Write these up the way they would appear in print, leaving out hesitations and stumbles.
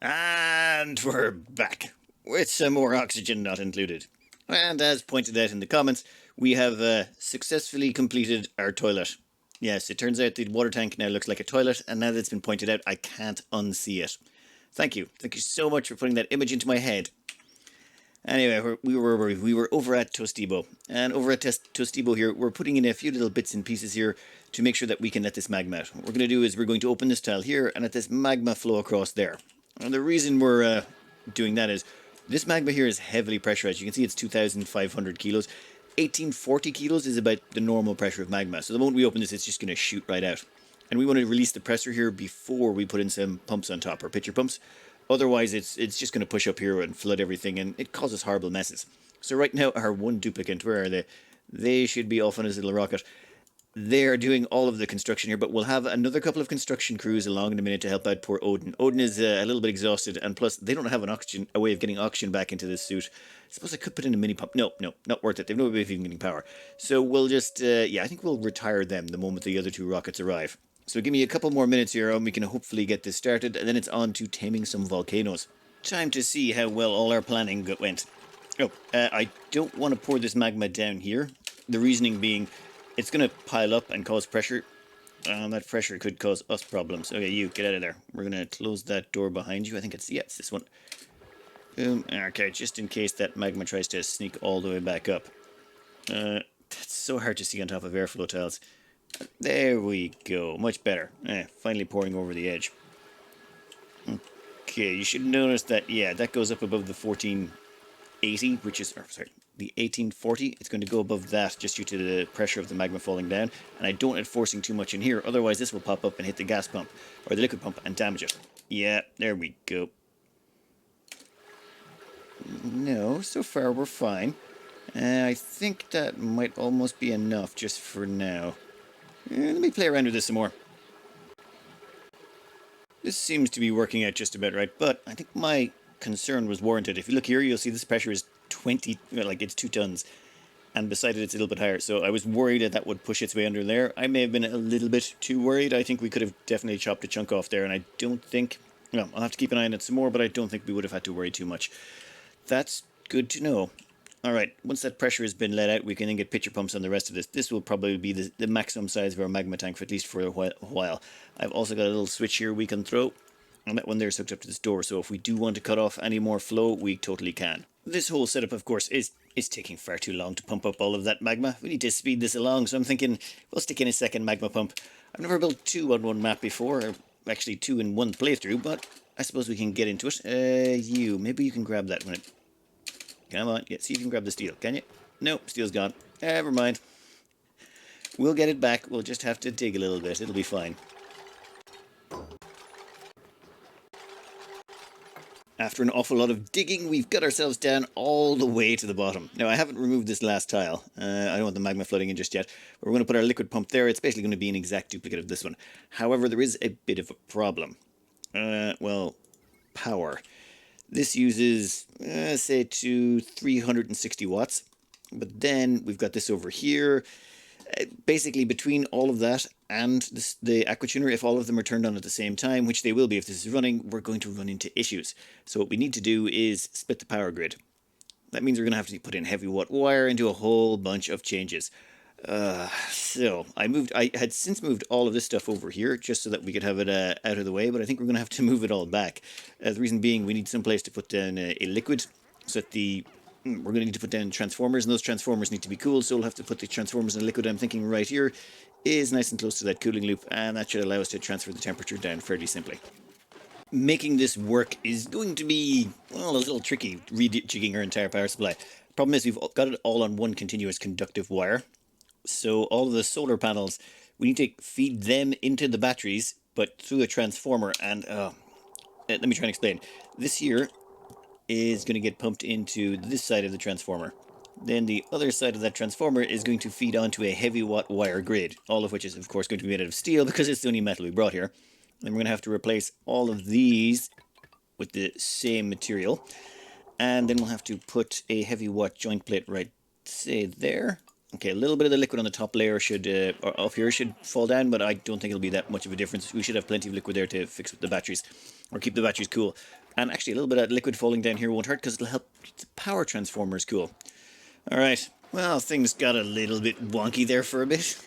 And we're back with some more oxygen not included. And as pointed out in the comments, we have successfully completed our toilet. Yes, it turns out the water tank now looks like a toilet, and now that it's been pointed out, I can't unsee it. Thank you. Thank you so much for putting that image into my head. Anyway, we were over at Tostibo, and over at Tostibo here, we're putting in a few little bits and pieces here to make sure that we can let this magma out. What we're going to do is we're going to open this tile here and let this magma flow across there. And the reason we're doing that is this magma here is heavily pressurized. You can see it's 2,500 kilos. 1840 kilos is about the normal pressure of magma. So the moment we open this, it's just going to shoot right out. And we want to release the pressure here before we put in some pumps on top, or pitcher pumps. Otherwise, it's just going to push up here and flood everything, and it causes horrible messes. So right now, our one duplicant, where are they? They should be off on his little rocket. They're doing all of the construction here, but we'll have another couple of construction crews along in a minute to help out poor Odin. Odin is a little bit exhausted, and plus, they don't have a way of getting oxygen back into this suit. I suppose I could put in a mini pump. No, not worth it. They've no way of even getting power. So we'll just, yeah, I think we'll retire them the moment the other two rockets arrive. So give me a couple more minutes here and we can hopefully get this started, and then it's on to taming some volcanoes. Time to see how well all our planning went. Oh, I don't want to pour this magma down here. The reasoning being, it's going to pile up and cause pressure. That pressure could cause us problems. Okay, you, get out of there. We're going to close that door behind you. I think it's this one. Okay, just in case that magma tries to sneak all the way back up. That's so hard to see on top of airflow tiles. There we go, much better. Finally pouring over the edge. Okay, you should notice that, yeah, that goes up above the 1480, which is, the 1840. It's going to go above that just due to the pressure of the magma falling down. And I don't want it forcing too much in here, otherwise this will pop up and hit the gas pump, or the liquid pump, and damage it. Yeah, there we go. No, so far we're fine. I think that might almost be enough just for now. Let me play around with this some more. This seems to be working out just about right, but I think my concern was warranted. If you look here, you'll see this pressure is 20, like it's 2 tons, and beside it it's a little bit higher. So I was worried that that would push its way under there. I may have been a little bit too worried. I think we could have definitely chopped a chunk off there, and I don't think, well, I'll have to keep an eye on it some more, but I don't think we would have had to worry too much. That's good to know. Alright, once that pressure has been let out, we can then get pitcher pumps on the rest of this. This will probably be the maximum size of our magma tank, for at least for a while. I've also got a little switch here we can throw, and that one there is hooked up to this door, so if we do want to cut off any more flow, we totally can. This whole setup, of course, is taking far too long to pump up all of that magma. We need to speed this along, so I'm thinking we'll stick in a second magma pump. I've never built 2 on one map before, or actually 2 in one playthrough, but I suppose we can get into it. Maybe you can grab that when it... Come on, yeah, see if you can grab the steel, can you? Nope, steel's gone. Never mind. We'll get it back, we'll just have to dig a little bit, it'll be fine. After an awful lot of digging, we've got ourselves down all the way to the bottom. Now, I haven't removed this last tile. I don't want the magma flooding in just yet. But we're going to put our liquid pump there. It's basically going to be an exact duplicate of this one. However, there is a bit of a problem. Well, power. This uses, say, to 360 watts. But then we've got this over here. Basically, between all of that and the Aqua Tuner, if all of them are turned on at the same time, which they will be if this is running, we're going to run into issues. So what we need to do is split the power grid. That means we're going to have to put in heavy watt wire and do a whole bunch of changes. So I had since moved all of this stuff over here just so that we could have it out of the way, but I think we're going to have to move it all back. The reason being we need some place to put down a liquid so that we're going to need to put down transformers, and those transformers need to be cooled, so we'll have to put the transformers in a liquid. I'm thinking right here is nice and close to that cooling loop, and that should allow us to transfer the temperature down fairly simply. Making this work is going to be, well, a little tricky, rejigging our entire power supply. Problem is we've got it all on one continuous conductive wire. So all of the solar panels, we need to feed them into the batteries, but through a transformer. And let me try and explain. This here is going to get pumped into this side of the transformer. Then the other side of that transformer is going to feed onto a heavy watt wire grid, all of which is, of course, going to be made out of steel because it's the only metal we brought here. Then we're going to have to replace all of these with the same material. And then we'll have to put a heavy watt joint plate right, say, there. Okay, a little bit of the liquid on the top layer should, or off here should fall down, but I don't think it'll be that much of a difference. We should have plenty of liquid there to fix with the batteries, or keep the batteries cool. And actually, a little bit of liquid falling down here won't hurt because it'll help the power transformers cool. Alright, well, things got a little bit wonky there for a bit.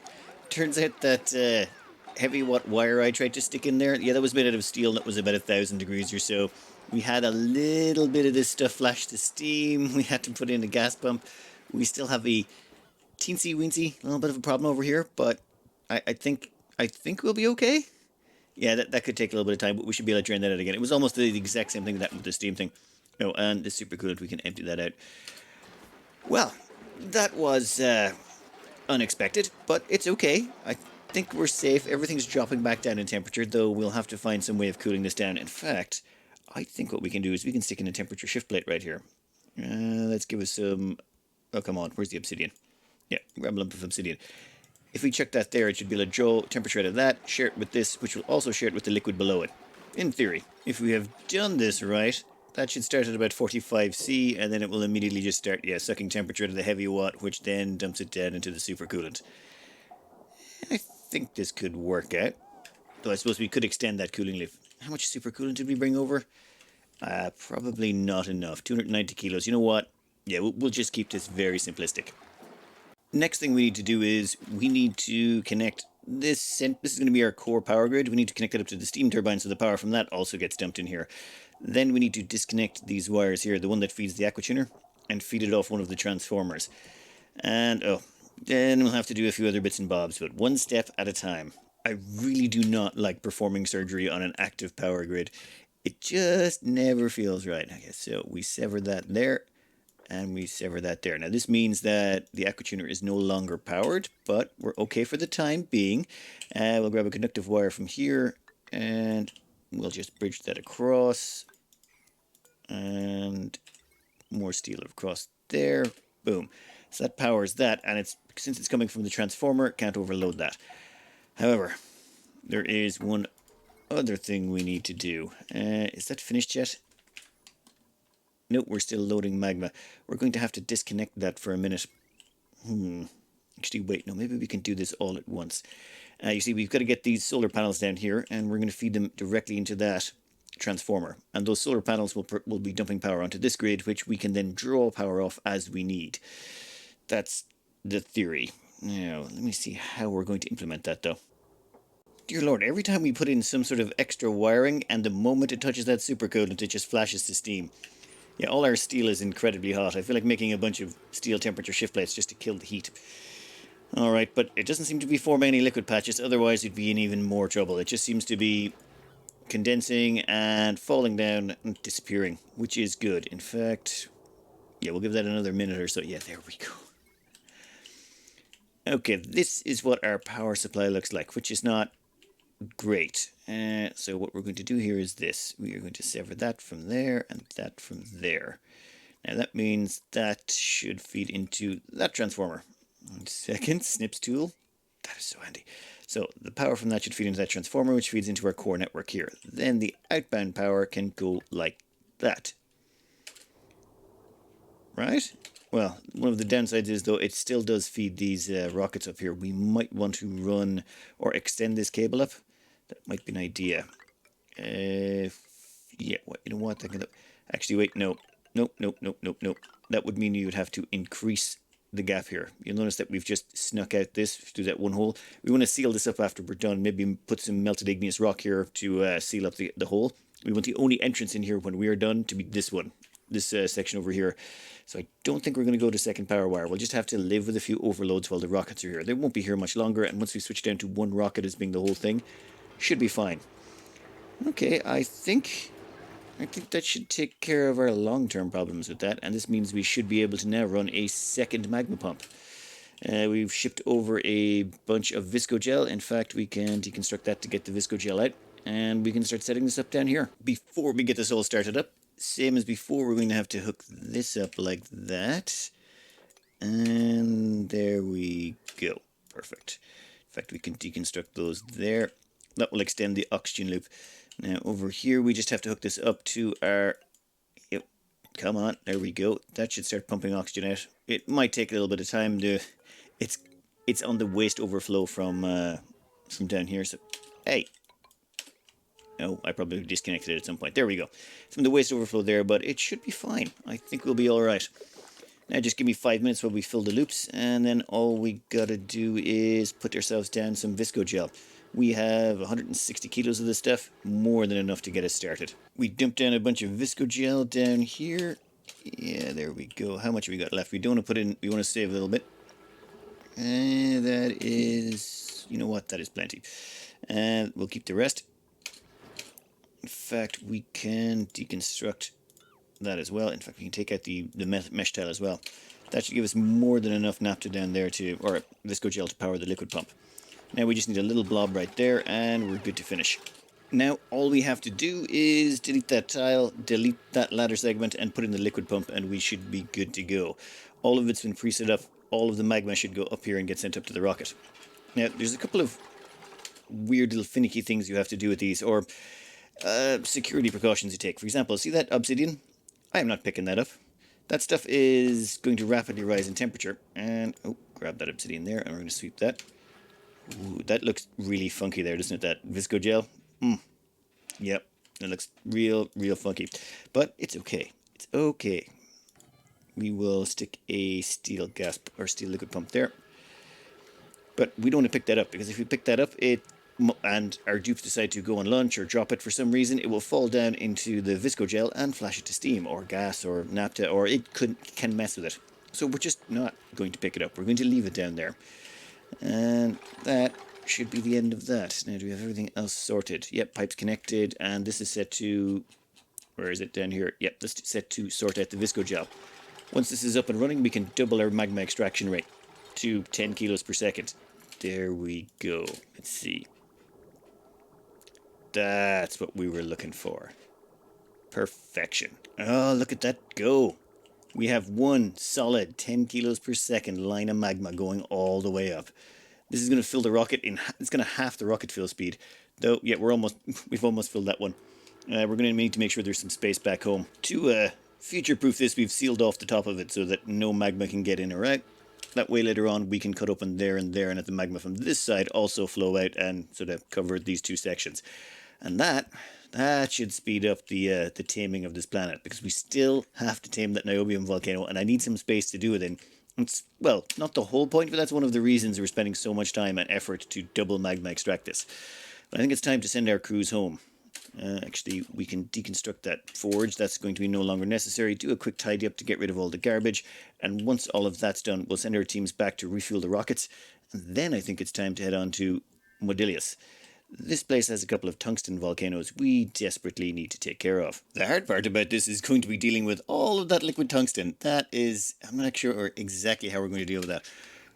Turns out that heavy watt wire I tried to stick in there, yeah, that was made out of steel and that was about 1,000 degrees or so. We had a little bit of this stuff flash to steam. We had to put in a gas pump. We still have a teensy weensy little bit of a problem over here, but I think we'll be okay. Yeah, that could take a little bit of time, but we should be able to drain that out again. It was almost the exact same thing that happened with the steam thing. Oh, and the super coolant, we can empty that out. Well, that was unexpected, but it's okay. I think we're safe. Everything's dropping back down in temperature, though we'll have to find some way of cooling this down. In fact, I think what we can do is we can stick in a temperature shift plate right here. Let's give us some... Oh, come on. Where's the obsidian? Yeah, grab a lump of obsidian. If we chuck that there, it should be able to draw temperature out of that, share it with this, which will also share it with the liquid below it. In theory, if we have done this right, that should start at about 45°, and then it will immediately just start, sucking temperature out of the heavy watt, which then dumps it down into the supercoolant. I think this could work out. Though I suppose we could extend that cooling loop. How much supercoolant did we bring over? Probably not enough. 290 kilos. You know what? Yeah, we'll just keep this very simplistic. Next thing we need to do is we need to connect this. This is going to be our core power grid. We need to connect it up to the steam turbine so the power from that also gets dumped in here. Then we need to disconnect these wires here, the one that feeds the Aqua Tuner, and feed it off one of the transformers. And then we'll have to do a few other bits and bobs, but one step at a time. I really do not like performing surgery on an active power grid. It just never feels right. Okay, so we sever that there. And we sever that there. Now this means that the Aqua Tuner is no longer powered, but we're okay for the time being. We'll grab a conductive wire from here, and we'll just bridge that across. And more steel across there. Boom. So that powers that, and since it's coming from the transformer, it can't overload that. However, there is one other thing we need to do. Is that finished yet? Nope, we're still loading magma. We're going to have to disconnect that for a minute. Actually, wait, no, maybe we can do this all at once. You see, we've got to get these solar panels down here, and we're going to feed them directly into that transformer. And those solar panels will be dumping power onto this grid, which we can then draw power off as we need. That's the theory. Now, let me see how we're going to implement that, though. Dear Lord, every time we put in some sort of extra wiring, and the moment it touches that supercoolant, it just flashes to steam. Yeah, all our steel is incredibly hot. I feel like making a bunch of steel temperature shift plates just to kill the heat. Alright, but it doesn't seem to be forming any liquid patches, otherwise it'd be in even more trouble. It just seems to be condensing and falling down and disappearing, which is good. In fact, yeah, we'll give that another minute or so. Yeah, there we go. Okay, this is what our power supply looks like, which is not great. So what we're going to do here is this. We are going to sever that from there and that from there. Now that means that should feed into that transformer. 1 second, snips tool. That is so handy. So the power from that should feed into that transformer, which feeds into our core network here. Then the outbound power can go like that. Right? Well, one of the downsides is, though, it still does feed these rockets up here. We might want to run or extend this cable up. That might be an idea. Yeah, you know what? Actually, wait, no. Nope. That would mean you would have to increase the gap here. You'll notice that we've just snuck out this through that one hole. We want to seal this up after we're done. Maybe put some melted igneous rock here to seal up the hole. We want the only entrance in here when we are done to be this one. This section over here. So I don't think we're going to go to second power wire. We'll just have to live with a few overloads while the rockets are here. They won't be here much longer, and once we switch down to one rocket as being the whole thing, should be fine. Okay, I think that should take care of our long-term problems with that, and this means we should be able to now run a second magma pump. We've shipped over a bunch of visco gel. In fact, we can deconstruct that to get the visco gel out, and we can start setting this up down here. Before we get this all started up, same as before, we're going to have to hook this up like that. And there we go. Perfect. In fact, we can deconstruct those there. That will extend the oxygen loop. Now, over here, we just have to hook this up to our... Yep, come on, there we go. That should start pumping oxygen out. It might take a little bit of time to... It's on the waste overflow from down here, so... Hey! Oh, I probably disconnected it at some point. There we go. Some of the waste overflow there, but it should be fine. I think we'll be all right. Now just give me 5 minutes while we fill the loops, and then all we gotta do is put ourselves down some visco gel. We have 160 kilos of this stuff, more than enough to get us started. We dumped down a bunch of visco gel down here. Yeah, there we go. How much have we got left? We don't want to put in, we want to save a little bit. And that is, you know what, that is plenty. And we'll keep the rest. In fact, we can deconstruct that as well. In fact, we can take out the mesh tile as well. That should give us more than enough naphtha down there to, or visco gel to power the liquid pump. Now we just need a little blob right there and we're good to finish. Now all we have to do is delete that tile, delete that ladder segment and put in the liquid pump and we should be good to go. All of it's been preset up. All of the magma should go up here and get sent up to the rocket. Now there's a couple of weird little finicky things you have to do with these, or security precautions you take. For example, see that obsidian? I am not picking that up. That stuff is going to rapidly rise in temperature. And, oh, grab that obsidian there and we're going to sweep that. Ooh, that looks really funky there, doesn't it? That visco gel. Yep, it looks real funky. But it's okay. It's okay. We will stick a steel gas or steel liquid pump there. But we don't want to pick that up, because if we pick that up, and our dupes decide to go on lunch or drop it for some reason, it will fall down into the visco gel and flash it to steam or gas or naphtha, or it can mess with it. So we're just not going to pick it up. We're going to leave it down there. And that should be the end of that. Now, do we have everything else sorted? Yep, pipes connected, and this is set to, where is it, down here? Yep, this is set to sort out the visco gel. Once this is up and running, we can double our magma extraction rate to 10 kilos per second. There we go. Let's see. That's what we were looking for. Perfection. Oh, look at that go. We have one solid 10 kilos per second line of magma going all the way up. This is going to fill the rocket in, it's going to half the rocket fill speed. Though, yeah, we've almost filled that one. We're going to need to make sure there's some space back home. To future-proof this, we've sealed off the top of it so that no magma can get in or out. That way later on we can cut open there and there and let the magma from this side also flow out and sort of cover these two sections. And that should speed up the taming of this planet, because we still have to tame that niobium volcano, and I need some space to do it in. It's, well, not the whole point, but that's one of the reasons we're spending so much time and effort to double magma extract this. But I think it's time to send our crews home. Actually, we can deconstruct that forge. That's going to be no longer necessary. Do a quick tidy up to get rid of all the garbage. And once all of that's done, we'll send our teams back to refuel the rockets. And then I think it's time to head on to Modilius. This place has a couple of tungsten volcanoes we desperately need to take care of. The hard part about this is going to be dealing with all of that liquid tungsten. That is, I'm not sure exactly how we're going to deal with that.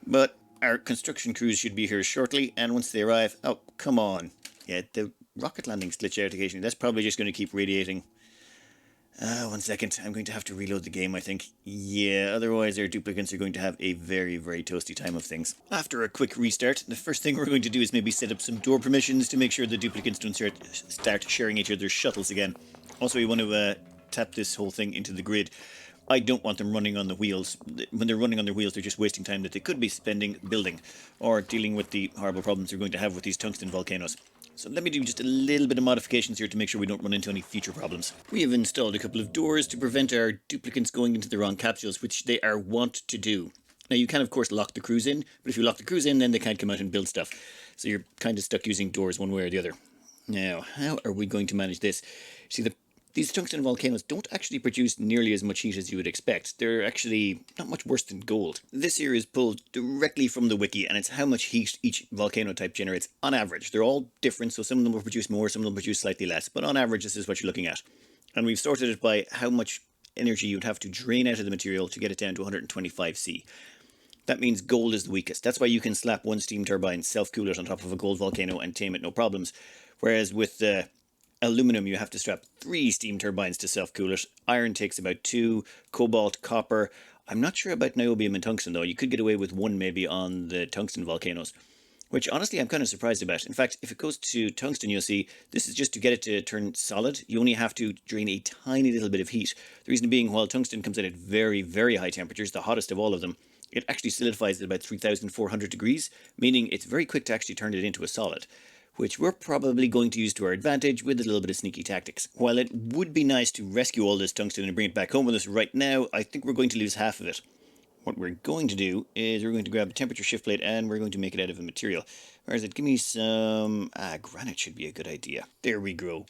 But our construction crews should be here shortly, and once they arrive, oh, come on. Yeah, the rocket landings glitch out occasionally. That's probably just going to keep radiating. 1 second. I'm going to have to reload the game, I think. Yeah, otherwise our duplicates are going to have a very toasty time of things. After a quick restart, the first thing we're going to do is maybe set up some door permissions to make sure the duplicates don't start sharing each other's shuttles again. Also, we want to tap this whole thing into the grid. I don't want them running on the wheels. When they're running on their wheels, they're just wasting time that they could be spending building or dealing with the horrible problems they're going to have with these tungsten volcanoes. So let me do just a little bit of modifications here to make sure we don't run into any future problems. We have installed a couple of doors to prevent our duplicates going into the wrong capsules, which they are wont to do. Now you can of course lock the crews in, but if you lock the crews in, then they can't come out and build stuff. So you're kind of stuck using doors one way or the other. Now, how are we going to manage this? See, these tungsten volcanoes don't actually produce nearly as much heat as you would expect. They're actually not much worse than gold. This here is pulled directly from the wiki, and it's how much heat each volcano type generates on average. They're all different, so some of them will produce more, some of them will produce slightly less, but on average this is what you're looking at. And we've sorted it by how much energy you'd have to drain out of the material to get it down to 125 C. That means gold is the weakest. That's why you can slap one steam turbine, self-cool it on top of a gold volcano and tame it no problems. Whereas with aluminum, you have to strap 3 steam turbines to self-cool it. Iron takes about 2, cobalt, copper. I'm not sure about niobium and tungsten though. You could get away with 1 maybe on the tungsten volcanoes, which honestly I'm kind of surprised about. In fact, if it goes to tungsten, you'll see this is just to get it to turn solid. You only have to drain a tiny little bit of heat. The reason being, while tungsten comes in at very high temperatures, the hottest of all of them, it actually solidifies at about 3,400 degrees, meaning it's very quick to actually turn it into a solid. which we're probably going to use to our advantage with a little bit of sneaky tactics. While it would be nice to rescue all this tungsten and bring it back home with us right now, I think we're going to lose half of it. What we're going to do is we're going to grab a temperature shift plate and we're going to make it out of a material. Where is it? Give me some... granite should be a good idea. There we go.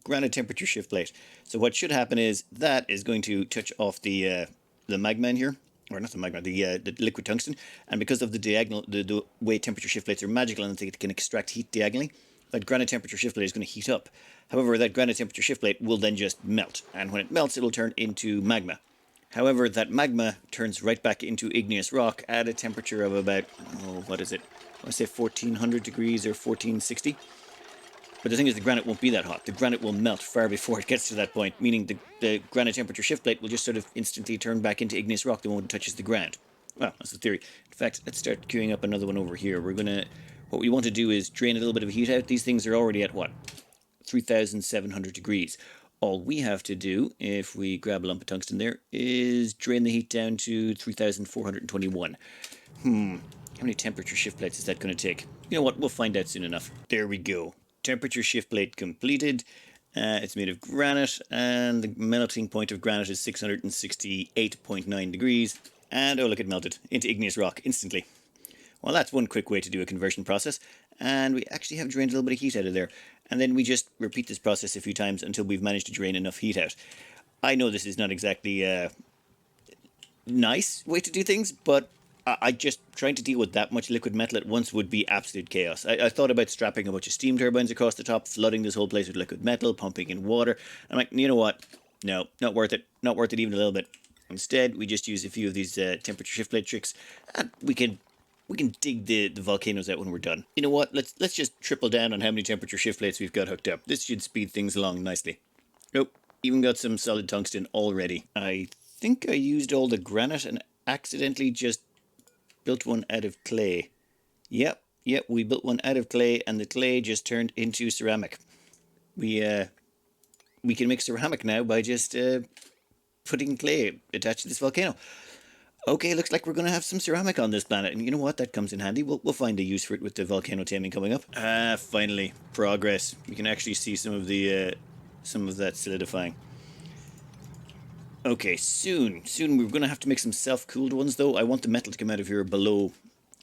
Granite temperature shift plate. So what should happen is that is going to touch off the magma in here. Or not the magma, the liquid tungsten. And because of the diagonal, the way temperature shift plates are magical and they can extract heat diagonally, that granite temperature shift plate is going to heat up. However, that granite temperature shift plate will then just melt. And when it melts, it'll turn into magma. However, that magma turns right back into igneous rock at a temperature of about, what is it? I say 1400 degrees or 1460. But the thing is, the granite won't be that hot. The granite will melt far before it gets to that point, meaning the granite temperature shift plate will just sort of instantly turn back into igneous rock the moment it touches the ground. Well, that's the theory. In fact, let's start queuing up another one over here. What we want to do is drain a little bit of heat out. These things are already at what? 3,700 degrees. All we have to do, if we grab a lump of tungsten there, is drain the heat down to 3,421. How many temperature shift plates is that going to take? You know what, we'll find out soon enough. There we go. Temperature shift plate completed. It's made of granite, and the melting point of granite is 668.9 degrees. And oh look, it melted into igneous rock instantly. Well, that's one quick way to do a conversion process. And we actually have drained a little bit of heat out of there. And then we just repeat this process a few times until we've managed to drain enough heat out. I know this is not exactly a nice way to do things, but I just trying to deal with that much liquid metal at once would be absolute chaos. I thought about strapping a bunch of steam turbines across the top, flooding this whole place with liquid metal, pumping in water. I'm like, you know what? No, not worth it. Not worth it even a little bit. Instead, we just use a few of these temperature shift plate tricks, and we can dig the volcanoes out when we're done. You know what? Let's just triple down on how many temperature shift plates we've got hooked up. This should speed things along nicely. Oh, even got some solid tungsten already. I think I used all the granite and accidentally just built one out of clay. Yep, we built one out of clay and the clay just turned into ceramic. We can make ceramic now by just putting clay attached to this volcano. Okay, looks like we're going to have some ceramic on this planet. And you know what? That comes in handy. We'll find a use for it with the volcano taming coming up. Finally. Progress. We can actually see some of that solidifying. Okay, soon we're going to have to make some self-cooled ones, though. I want the metal to come out of here below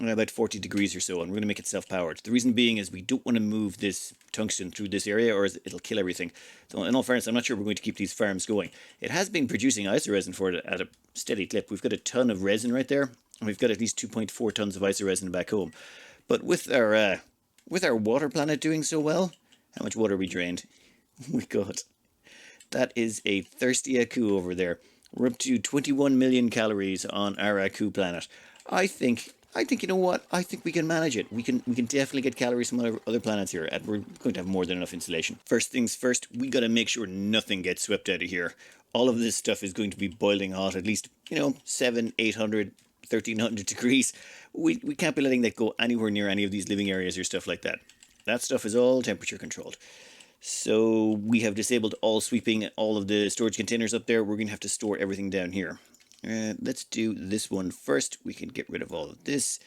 about 40 degrees or so, and we're going to make it self-powered. The reason being is we don't want to move this tungsten through this area, or it'll kill everything. So in all fairness, I'm not sure we're going to keep these farms going. It has been producing isoresin for it at a steady clip. We've got a ton of resin right there, and we've got at least 2.4 tons of isoresin back home. But with our water planet doing so well, how much water we drained? Oh my god. That is a thirsty Aku over there. We're up to 21 million calories on our Aku planet. I think, you know what? I think we can manage it. We can definitely get calories from other planets here, and we're going to have more than enough insulation. First things first, we got to make sure nothing gets swept out of here. All of this stuff is going to be boiling hot, at least, 700, 800, 1300 degrees. We can't be letting that go anywhere near any of these living areas or stuff like that. That stuff is all temperature controlled. So we have disabled all sweeping, all of the storage containers up there. We're going to have to store everything down here. Let's do this one first. We can get rid of all of this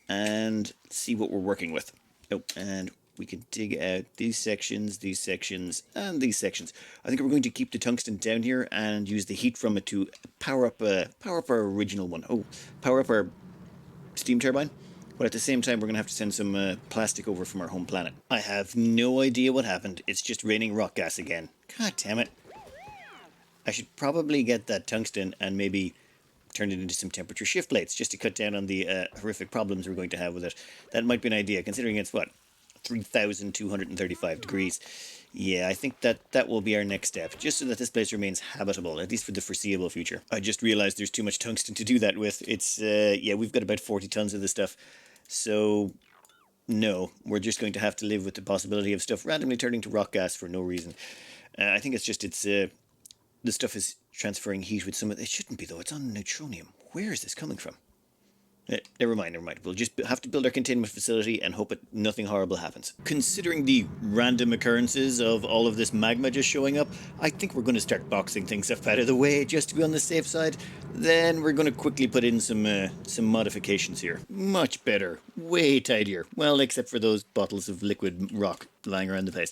and see what we're working with. Oh, and we can dig out these sections, and these sections. I think we're going to keep the tungsten down here and use the heat from it to power up our original one. Oh, power up our steam turbine. But at the same time, we're going to have to send some plastic over from our home planet. I have no idea what happened. It's just raining rock gas again. God damn it. I should probably get that tungsten and maybe turn it into some temperature shift plates just to cut down on the horrific problems we're going to have with it. That might be an idea, considering it's, 3,235 degrees. Yeah, I think that will be our next step, just so that this place remains habitable, at least for the foreseeable future. I just realized there's too much tungsten to do that with. It's, we've got about 40 tons of this stuff. So, no, we're just going to have to live with the possibility of stuff randomly turning to rock gas for no reason. I think it's just, the stuff is transferring heat with some of it. It shouldn't be, though. It's on neutronium. Where is this coming from? Never mind, never mind. We'll just have to build our containment facility and hope nothing horrible happens. Considering the random occurrences of all of this magma just showing up, I think we're going to start boxing things up out of the way just to be on the safe side. Then we're going to quickly put in some modifications here. Much better. Way tidier. Well, except for those bottles of liquid rock lying around the place.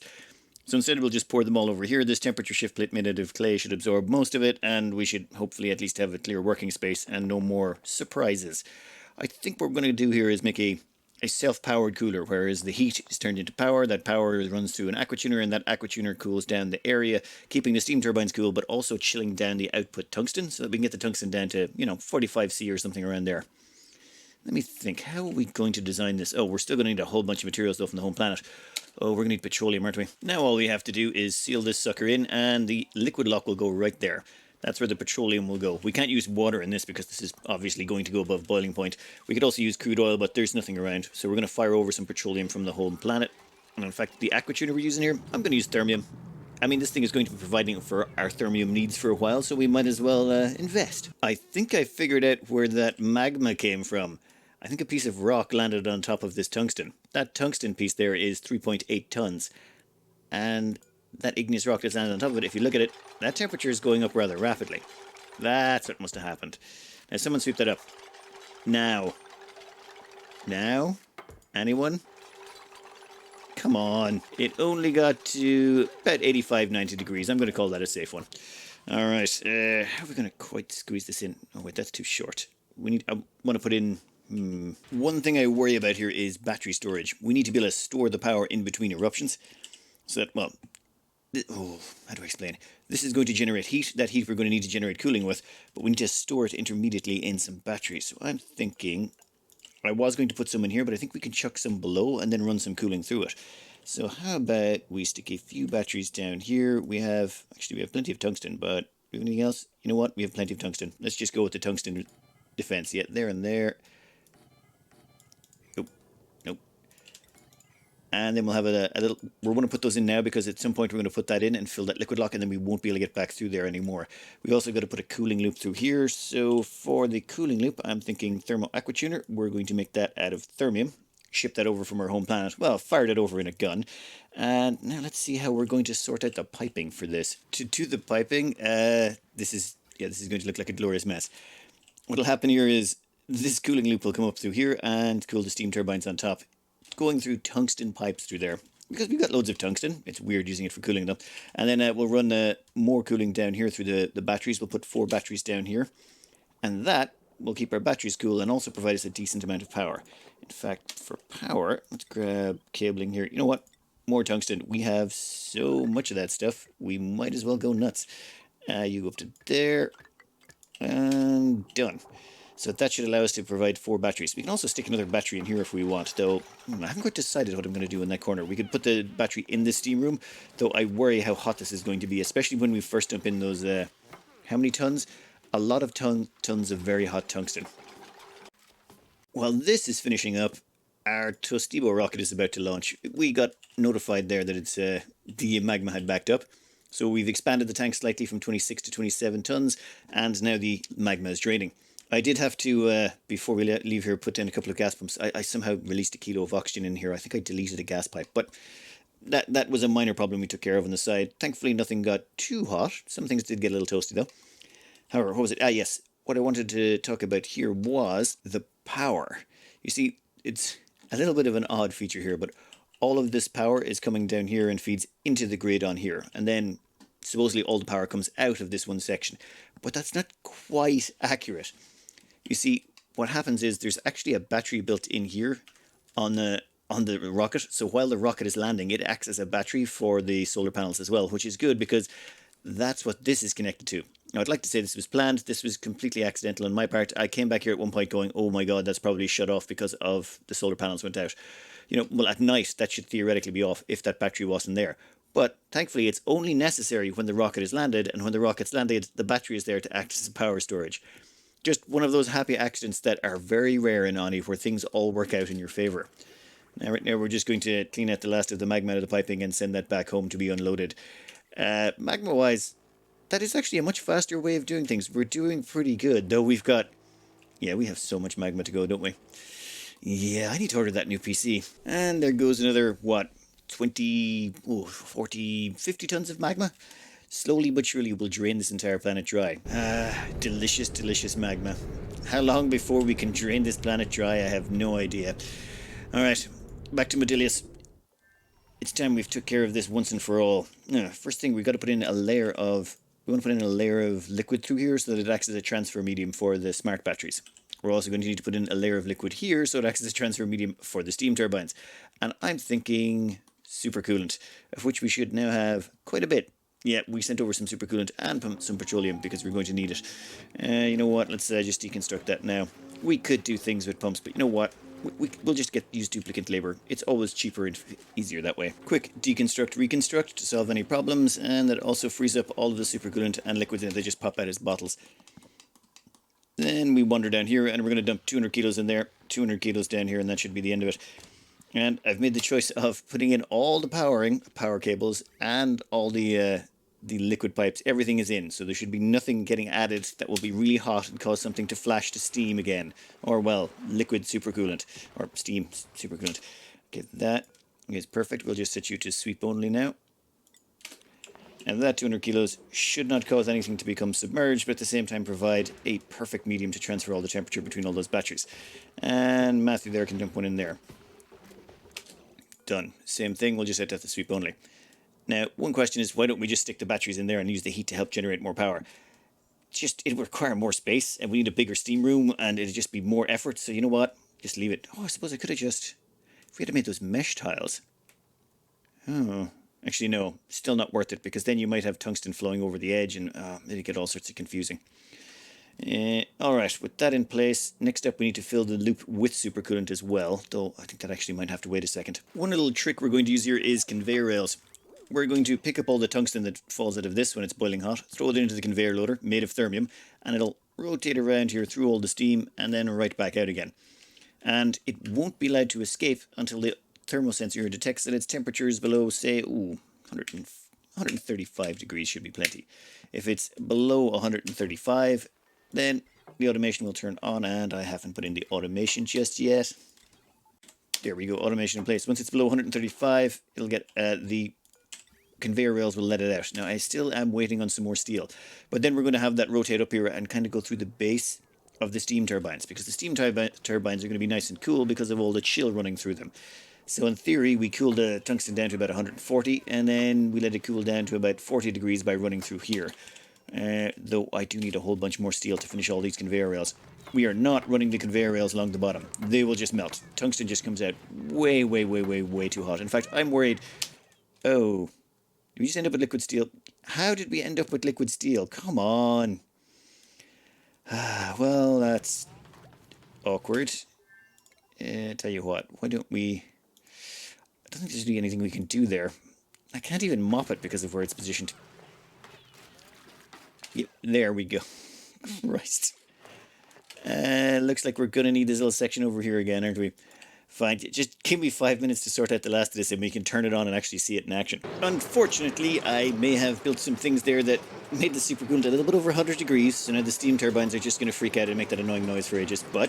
So instead we'll just pour them all over here. This temperature shift plate made out of clay should absorb most of it, and we should hopefully at least have a clear working space and no more surprises. I think what we're going to do here is make a self-powered cooler, whereas the heat is turned into power. That power runs through an Aqua Tuner, and that Aqua Tuner cools down the area, keeping the steam turbines cool, but also chilling down the output tungsten, so that we can get the tungsten down to, 45C or something around there. Let me think, how are we going to design this? Oh, we're still going to need a whole bunch of materials though from the home planet. Oh, we're going to need petroleum, aren't we? Now all we have to do is seal this sucker in, and the liquid lock will go right there. That's where the petroleum will go. We can't use water in this because this is obviously going to go above boiling point. We could also use crude oil, but there's nothing around. So we're going to fire over some petroleum from the home planet. And in fact, the Aqua Tuner we're using here, I'm going to use thermium. I mean, this thing is going to be providing for our thermium needs for a while, so we might as well invest. I think I figured out where that magma came from. I think a piece of rock landed on top of this tungsten. That tungsten piece there is 3.8 tons. And that igneous rock that's landed on top of it, if you look at it, that temperature is going up rather rapidly. That's what must have happened. Now, someone sweep that up. Now. Now? Anyone? Come on. It only got to about 85, 90 degrees. I'm going to call that a safe one. Alright, how are we going to quite squeeze this in? Oh wait, that's too short. I want to put in... One thing I worry about here is battery storage. We need to be able to store the power in between eruptions. So that, well... how do I explain? This is going to generate heat. That heat we're going to need to generate cooling with, but we need to store it intermediately in some batteries. So I'm thinking... I was going to put some in here, but I think we can chuck some below and then run some cooling through it. So how about we stick a few batteries down here? We have plenty of tungsten, but do we have anything else? You know what? We have plenty of tungsten. Let's just go with the tungsten defense. Yeah, there and there. Nope. And then we'll have a little... We're going to put those in now because at some point we're going to put that in and fill that liquid lock, and then we won't be able to get back through there anymore. We've also got to put a cooling loop through here. So for the cooling loop, I'm thinking thermal aqua tuner. We're going to make that out of thermium. Ship that over from our home planet. Well, fired it over in a gun. And now let's see how we're going to sort out the piping for this. To the piping, this is going to look like a glorious mess. What'll happen here is this cooling loop will come up through here and cool the steam turbines on top, going through tungsten pipes through there. Because we've got loads of tungsten, it's weird using it for cooling them. And then we'll run more cooling down here through the batteries. We'll put 4 batteries down here. And that will keep our batteries cool and also provide us a decent amount of power. In fact, for power, let's grab cabling here. You know what? More tungsten. We have so much of that stuff, we might as well go nuts. You go up to there, and done. So that should allow us to provide 4 batteries. We can also stick another battery in here if we want, though I haven't quite decided what I'm going to do in that corner. We could put the battery in the steam room, though I worry how hot this is going to be, especially when we first dump in those, how many tons? A lot of tons of very hot tungsten. While this is finishing up, our Tostibo rocket is about to launch. We got notified there that it's the magma had backed up. So we've expanded the tank slightly from 26 to 27 tons, and now the magma is draining. I did have to, before we leave here, put in a couple of gas pumps. I somehow released a kilo of oxygen in here. I think I deleted a gas pipe, but that was a minor problem we took care of on the side. Thankfully, nothing got too hot. Some things did get a little toasty, though. However, what was it? Ah, yes. What I wanted to talk about here was the power. You see, it's a little bit of an odd feature here, but all of this power is coming down here and feeds into the grid on here. And then, supposedly, all the power comes out of this one section. But that's not quite accurate. You see, what happens is there's actually a battery built in here on the rocket. So while the rocket is landing, it acts as a battery for the solar panels as well, which is good because that's what this is connected to. Now, I'd like to say this was planned. This was completely accidental on my part. I came back here at one point going, oh my god, that's probably shut off because of the solar panels went out. Well, at night, that should theoretically be off if that battery wasn't there. But thankfully, it's only necessary when the rocket is landed, and when the rocket's landed, the battery is there to act as a power storage. Just one of those happy accidents that are very rare in Ani, where things all work out in your favour. Now, right now, we're just going to clean out the last of the magma out of the piping and send that back home to be unloaded. Magma-wise, that is actually a much faster way of doing things. We're doing pretty good, though we've got Yeah, we have so much magma to go, don't we? Yeah, I need to order that new PC. And there goes another, what, 20, 40, 50 tons of magma? Slowly but surely we'll drain this entire planet dry. Ah, delicious, delicious magma. How long before we can drain this planet dry, I have no idea. Alright, back to Modilius. It's time we've took care of this once and for all. First thing, we've got to put in a layer of... We want to put in a layer of liquid through here so that it acts as a transfer medium for the smart batteries. We're also going to need to put in a layer of liquid here so it acts as a transfer medium for the steam turbines. And I'm thinking super coolant, of which we should now have quite a bit. Yeah, we sent over some super coolant and some petroleum because we're going to need it. You know what, let's just deconstruct that now. We could do things with pumps, but you know what? We'll just use duplicate labor. It's always cheaper and easier that way. Quick deconstruct, reconstruct to solve any problems, and that also frees up all of the super coolant and liquids in it. They just pop out as bottles. Then we wander down here, and we're going to dump 200 kilos in there, 200 kilos down here, and that should be the end of it. And I've made the choice of putting in all the power cables, and all the liquid pipes. Everything is in, so there should be nothing getting added that will be really hot and cause something to flash to steam again. Or, well, liquid supercoolant. Or steam supercoolant. Okay, that is perfect. We'll just set you to sweep only now. And that 200 kilos should not cause anything to become submerged, but at the same time provide a perfect medium to transfer all the temperature between all those batteries. And Matthew there can dump one in there. Done. Same thing, we'll just have to have the sweep only. Now, one question is, why don't we just stick the batteries in there and use the heat to help generate more power? It would require more space, and we need a bigger steam room, and it'd just be more effort, so you know what? Just leave it. Oh, I suppose I could have just... If we had made those mesh tiles... Oh... Actually, no, still not worth it, because then you might have tungsten flowing over the edge, and it'd get all sorts of confusing. Alright, with that in place, next up we need to fill the loop with supercoolant as well, though I think that actually might have to wait a second. One little trick we're going to use here is conveyor rails. We're going to pick up all the tungsten that falls out of this when it's boiling hot, throw it into the conveyor loader, made of thermium, and it'll rotate around here through all the steam, and then right back out again. And it won't be allowed to escape until the thermosensor detects that its temperature is below, say, 135 degrees should be plenty. If it's below 135, then the automation will turn on, and I haven't put in the automation just yet. There we go, automation in place. Once it's below 135, it'll get the conveyor rails will let it out. Now, I still am waiting on some more steel, but then we're going to have that rotate up here and kind of go through the base of the steam turbines, because the steam turbines are going to be nice and cool because of all the chill running through them. So in theory, we cool the tungsten down to about 140, and then we let it cool down to about 40 degrees by running through here. Though I do need a whole bunch more steel to finish all these conveyor rails. We are not running the conveyor rails along the bottom. They will just melt. Tungsten just comes out way, way, way, way, way too hot. In fact, I'm worried... Oh, did we just end up with liquid steel? How did we end up with liquid steel? Come on. Well, that's awkward. Tell you what, why don't we... I don't think there's really anything we can do there. I can't even mop it because of where it's positioned. Yep, there we go. Christ. Looks like we're going to need this little section over here again, aren't we? Fine, just give me 5 minutes to sort out the last of this and we can turn it on and actually see it in action. Unfortunately, I may have built some things there that made the supercoolant a little bit over 100 degrees, so now the steam turbines are just going to freak out and make that annoying noise for ages, but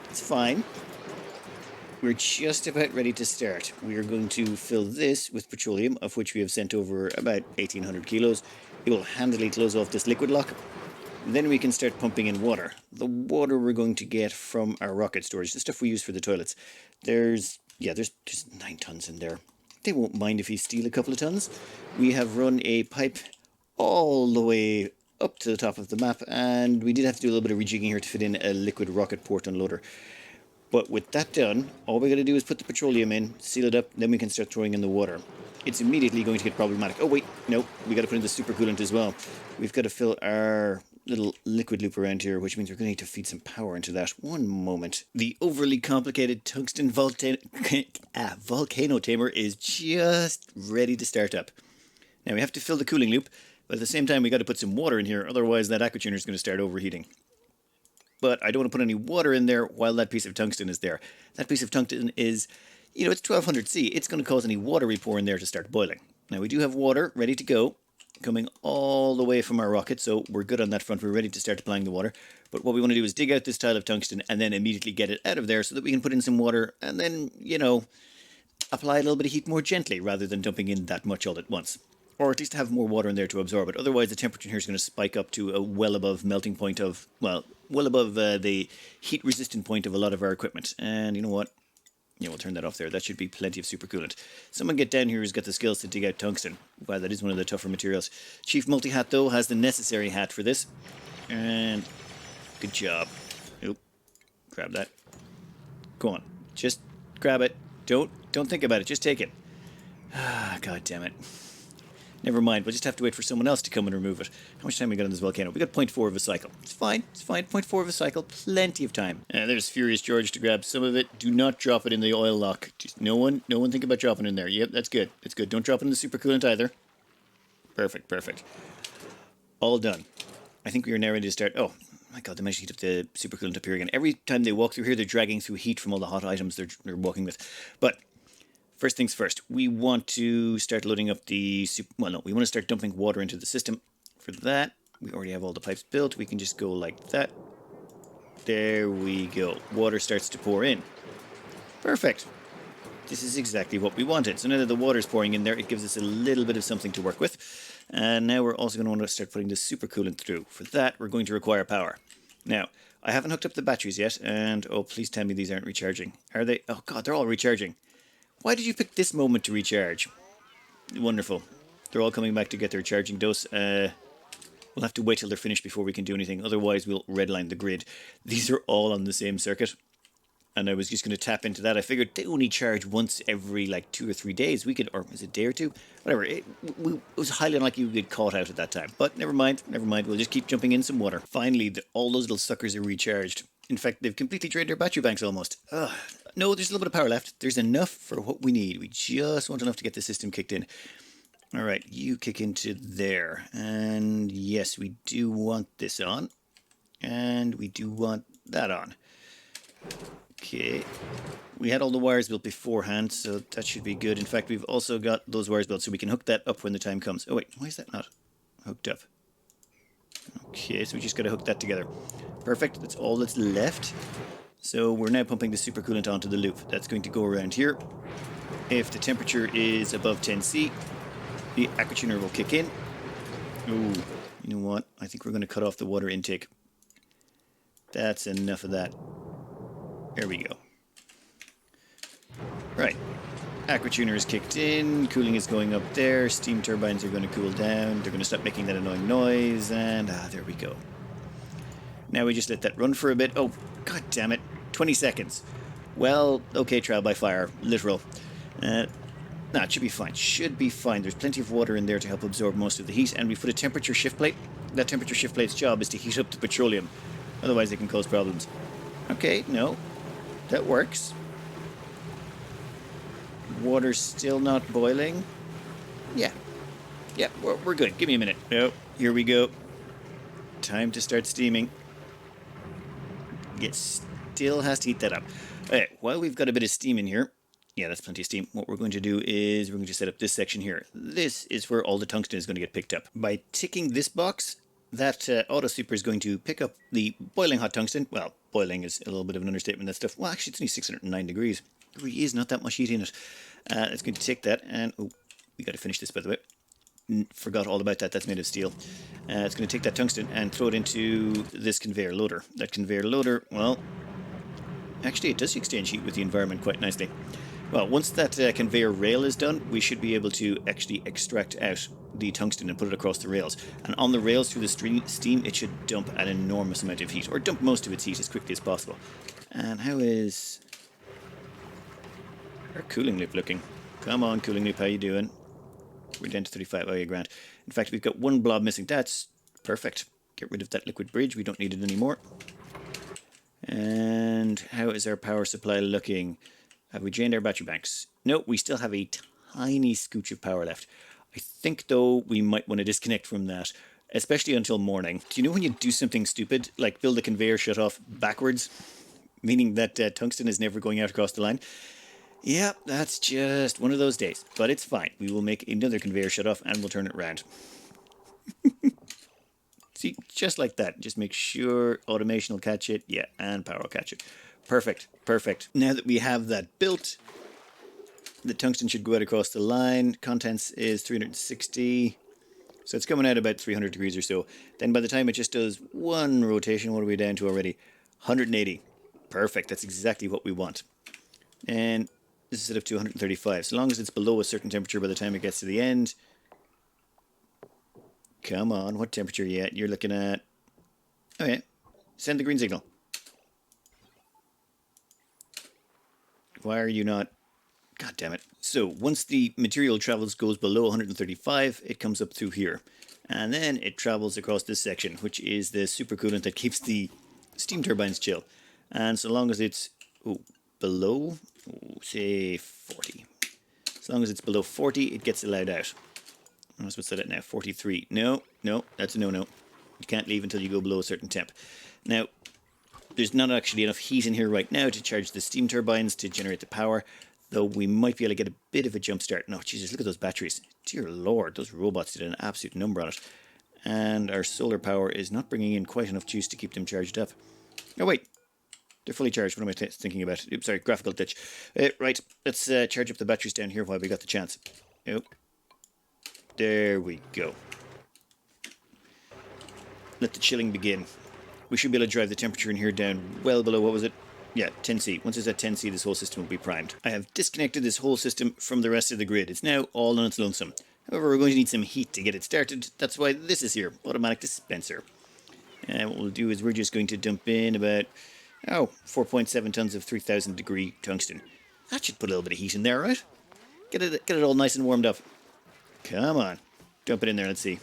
it's fine. We're just about ready to start. We are going to fill this with petroleum, of which we have sent over about 1,800 kilos. It will handily close off this liquid lock. Then we can start pumping in water. The water we're going to get from our rocket storage, the stuff we use for the toilets. There's 9 tons in there. They won't mind if you steal a couple of tons. We have run a pipe all the way up to the top of the map, and we did have to do a little bit of rejigging here to fit in a liquid rocket port unloader. But with that done, all we got to do is put the petroleum in, seal it up, then we can start throwing in the water. It's immediately going to get problematic. Oh wait, no, we got to put in the supercoolant as well. We've got to fill our little liquid loop around here, which means we're going to need to feed some power into that. One moment. The overly complicated tungsten volcano tamer is just ready to start up. Now we have to fill the cooling loop, but at the same time we got to put some water in here, otherwise that Aqua Tuner is going to start overheating. But I don't want to put any water in there while that piece of tungsten is there. That piece of tungsten is, it's 1200 C. It's going to cause any water we pour in there to start boiling. Now we do have water ready to go. coming all the way from our rocket, so we're good on that front. We're ready to start applying the water. But what we want to do is dig out this tile of tungsten and then immediately get it out of there so that we can put in some water and then, you know, apply a little bit of heat more gently rather than dumping in that much all at once. Or at least have more water in there to absorb it. Otherwise, the temperature here is going to spike up to a well above melting point of, well above the heat-resistant point of a lot of our equipment. And you know what? Yeah, we'll turn that off there. That should be plenty of super coolant. Someone get down here who's got the skills to dig out tungsten. Wow, that is one of the tougher materials. Chief Multi-Hat, though, has the necessary hat for this. And good job. Oop. Grab that. Go on. Just grab it. Don't think about it. Just take it. Ah, God damn it. Never mind, we'll just have to wait for someone else to come and remove it. How much time we got on this volcano? We got 0.4 of a cycle. It's fine, 0.4 of a cycle, plenty of time. There's Furious George to grab some of it. Do not drop it in the oil lock. Just no one think about dropping it in there. Yep, that's good. That's good. Don't drop it in the super coolant either. Perfect, perfect. All done. I think we are now ready to start. Oh, my God, they managed to heat up the super coolant up here again. Every time they walk through here, they're dragging through heat from all the hot items they're walking with. But first things first, we want to start loading up the we want to start dumping water into the system. For that, we already have all the pipes built. We can just go like that. There we go. Water starts to pour in. Perfect. This is exactly what we wanted. So now that the water's pouring in there, it gives us a little bit of something to work with. And now we're also going to want to start putting the super coolant through. For that, we're going to require power. Now, I haven't hooked up the batteries yet, and oh, please tell me these aren't recharging. Are they? Oh God, they're all recharging. Why did you pick this moment to recharge? Wonderful. They're all coming back to get their charging dose. We'll have to wait till they're finished before we can do anything. Otherwise, we'll redline the grid. These are all on the same circuit. And I was just going to tap into that. I figured they only charge once every like 2 or 3 days. We could, or is it a day or two? Whatever. It was highly unlikely we would get caught out at that time. But never mind. Never mind. We'll just keep jumping in some water. Finally, all those little suckers are recharged. In fact, they've completely drained their battery banks almost. Ugh. No, there's a little bit of power left. There's enough for what we need. We just want enough to get the system kicked in. All right, you kick into there. And yes, we do want this on. And we do want that on. Okay. We had all the wires built beforehand, so that should be good. In fact, we've also got those wires built, so we can hook that up when the time comes. Oh, wait, why is that not hooked up? Okay, so we just got to hook that together. Perfect, that's all that's left. So we're now pumping the super coolant onto the loop. That's going to go around here. If the temperature is above 10°C, the Aqua Tuner will kick in. Ooh, you know what? I think we're going to cut off the water intake. That's enough of that. There we go. Right. Aqua Tuner is kicked in. Cooling is going up there. Steam turbines are going to cool down. They're going to stop making that annoying noise. And there we go. Now we just let that run for a bit. Oh, God damn it. 20 seconds. Well, okay, trial by fire. Literal. No, it should be fine. Should be fine. There's plenty of water in there to help absorb most of the heat. And we put a temperature shift plate. That temperature shift plate's job is to heat up the petroleum. Otherwise, it can cause problems. Okay, no. That works. Water's still not boiling. Yeah. Yeah, we're good. Give me a minute. Oh, here we go. Time to start steaming. It still has to heat that up. Okay, while we've got a bit of steam in here, yeah, that's plenty of steam. What we're going to do is we're going to set up this section here. This is where all the tungsten is going to get picked up. By ticking this box, that auto sweeper is going to pick up the boiling hot tungsten. Well, boiling is a little bit of an understatement, that stuff. Well, actually, it's only 609 degrees. There really is not that much heat in it. It's going to take that and... Oh, we got to finish this, by the way. Forgot all about that. That's made of steel. It's going to take that tungsten and throw it into this conveyor loader. That conveyor loader, well... Actually, it does exchange heat with the environment quite nicely. Well, once that conveyor rail is done, we should be able to actually extract out the tungsten and put it across the rails. And on the rails through the steam, it should dump an enormous amount of heat, or dump most of its heat as quickly as possible. And how is our cooling loop looking? Come on, cooling loop, how you doing? We're down to 35. Oh, yeah, grand. In fact, we've got one blob missing. That's perfect. Get rid of that liquid bridge. We don't need it anymore. And how is our power supply looking? Have we drained our battery banks? No, we still have a tiny scooch of power left. I think, though, we might want to disconnect from that, especially until morning. Do you know when you do something stupid, like build a conveyor shut off backwards, meaning that tungsten is never going out across the line? Yeah, that's just one of those days, but it's fine. We will make another conveyor shut off and we'll turn it around. See, just like that. Just make sure automation will catch it. Yeah, and power will catch it. Perfect, perfect. Now that we have that built, the tungsten should go out across the line. Contents is 360. So it's coming out about 300 degrees or so. Then by the time it just does one rotation, what are we down to already? 180. Perfect, that's exactly what we want. And this is set up to 135. So long as it's below a certain temperature by the time it gets to the end. Come on, what temperature are you at? You're looking at... Okay, send the green signal. Why are you not... God damn it. So once the material goes below 135, it comes up through here. And then it travels across this section, which is the supercoolant that keeps the steam turbines chill. And so long as it's below, say 40. As long as it's below 40, it gets allowed out. What's set it now? 43. No, that's a no-no. You can't leave until you go below a certain temp. Now, there's not actually enough heat in here right now to charge the steam turbines to generate the power, though we might be able to get a bit of a jump start. No, Jesus, look at those batteries. Dear Lord, those robots did an absolute number on it. And our solar power is not bringing in quite enough juice to keep them charged up. Oh, wait. They're fully charged. What am I thinking about? Oops, sorry, graphical glitch. Right, let's charge up the batteries down here while we got the chance. Oh. There we go. Let the chilling begin. We should be able to drive the temperature in here down well below, what was it? Yeah, 10C. Once it's at 10C, this whole system will be primed. I have disconnected this whole system from the rest of the grid. It's now all on its lonesome. However, we're going to need some heat to get it started. That's why this is here, automatic dispenser. And what we'll do is we're just going to dump in about, 4.7 tons of 3000 degree tungsten. That should put a little bit of heat in there, right? Get it all nice and warmed up. Come on. Dump it in there, let's see.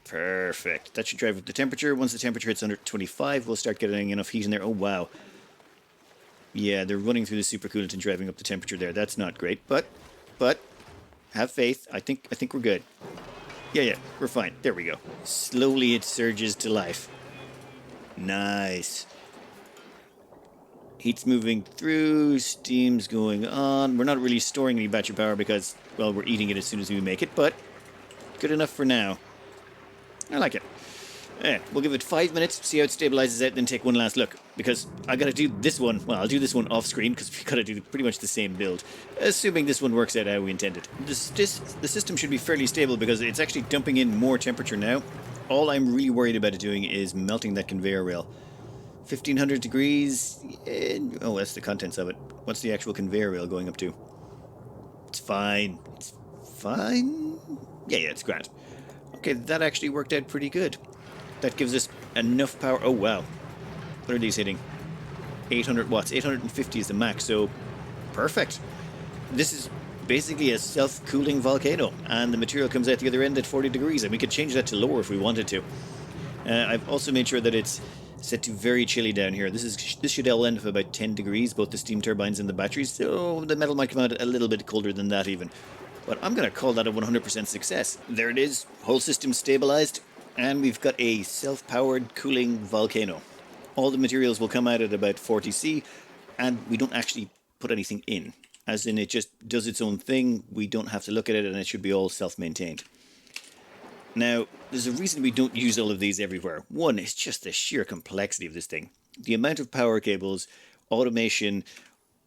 Perfect. That should drive up the temperature. Once the temperature hits under 25, we'll start getting enough heat in there. Oh, wow. Yeah, they're running through the supercoolant and driving up the temperature there. That's not great, but have faith. I think we're good. Yeah, we're fine. There we go. Slowly it surges to life. Nice. Heat's moving through, steam's going on. We're not really storing any battery power because, well, we're eating it as soon as we make it, but good enough for now. I like it. We'll give it 5 minutes, see how it stabilizes out, then take one last look. Because I gotta do this one. Well, I'll do this one off screen because we've got to do pretty much the same build. Assuming this one works out how we intended. The system should be fairly stable because it's actually dumping in more temperature now. All I'm really worried about it doing is melting that conveyor rail. 1500 degrees. Oh, that's the contents of it. What's the actual conveyor rail going up to? It's fine. It's fine? Yeah, it's grand. Okay, that actually worked out pretty good. That gives us enough power. Oh, wow. What are these hitting? 800 watts. 850 is the max, so perfect. This is basically a self-cooling volcano, and the material comes out the other end at 40 degrees, and we could change that to lower if we wanted to. I've also made sure that it's set to very chilly down here. This should all end up about 10 degrees, both the steam turbines and the batteries, so the metal might come out a little bit colder than that even. But I'm going to call that a 100% success. There it is, whole system stabilized, and we've got a self-powered cooling volcano. All the materials will come out at about 40C, and we don't actually put anything in. As in, it just does its own thing, we don't have to look at it, and it should be all self-maintained. Now, there's a reason we don't use all of these everywhere. One, it's just the sheer complexity of this thing. The amount of power cables, automation,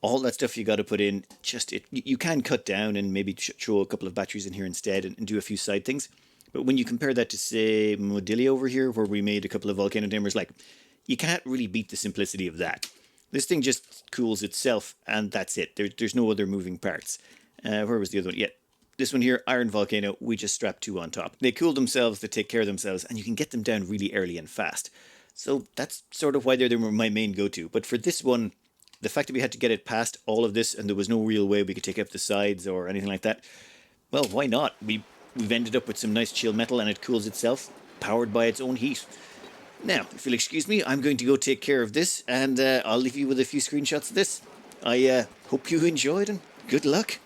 all that stuff you got to put in, you can cut down and maybe throw a couple of batteries in here instead and do a few side things. But when you compare that to, say, Modilia over here, where we made a couple of volcano tamers, you can't really beat the simplicity of that. This thing just cools itself, and that's it. There's no other moving parts. Where was the other one? Yeah, this one here, Iron Volcano, we just strapped two on top. They cool themselves, they take care of themselves, and you can get them down really early and fast. So that's sort of why they're my main go-to. But for this one, the fact that we had to get it past all of this, and there was no real way we could take up the sides or anything like that, well, why not? We've ended up with some nice chill metal, and it cools itself, powered by its own heat. Now, if you'll excuse me, I'm going to go take care of this, and I'll leave you with a few screenshots of this. I hope you enjoyed, and good luck.